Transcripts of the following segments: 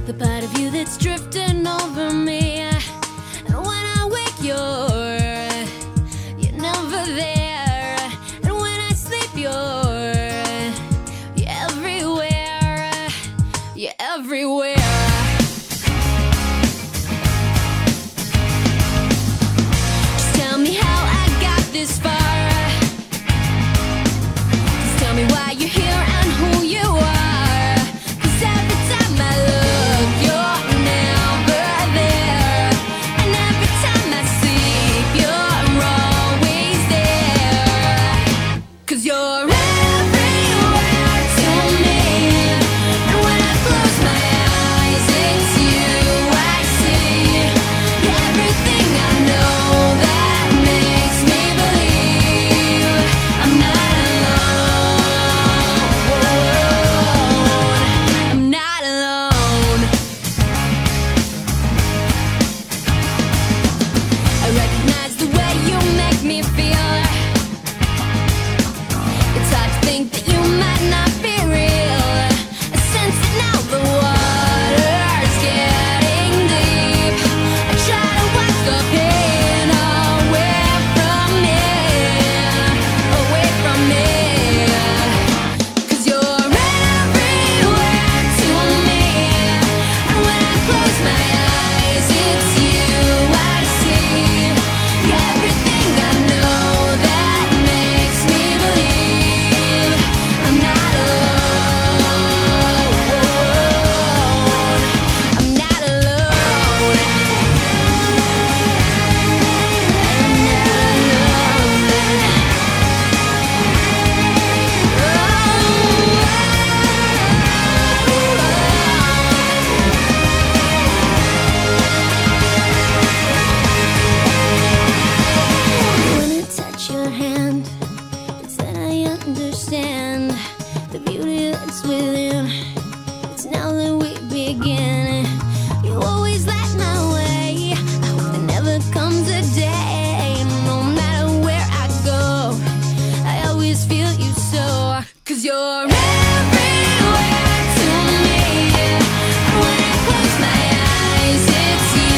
the part of you that's drifting over me. And when I wake, you're never there. And when I sleep, you're everywhere. You're everywhere. Just tell me how I got this far. Just tell me why you're here and who you are. 'Cause every time I look, you're never there. And every time I sleep, you're always there. 'Cause you're everywhere to me. And when I close my eyes, it's you I see. You're everything I know that makes me believe I'm not alone. I'm not alone. I recognize the way you make me feel. It's hard to think that you might not be real. I sense it now, the water's getting deep. I try to wash the pain away from me, away from me. 'Cause you're everywhere to me. And when I close my eyes, it's you I see. You're everything I know that makes me believe I'm not alone. I'm not alone. When I touch your hand, it's then I understand the beauty that's within. It's now that we begin. You always light my way. I hope there never comes a day. No matter where I go, I always feel you so. 'Cause you're everywhere to me. And when I close my eyes, it's you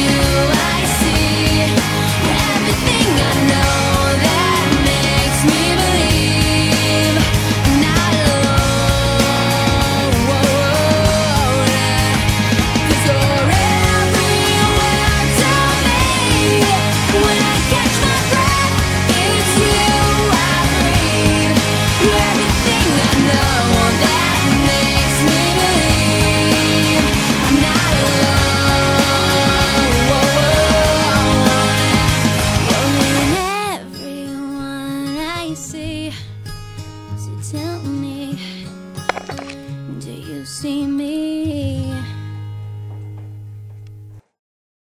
I see. You're everything I know that makes me believe I'm not alone. 'Cause you're everywhere to me. When I catch my breath, it's you I breathe. You're everything I know that makes me believe I'm not alone. You're in everyone I see. So tell me, do you see me?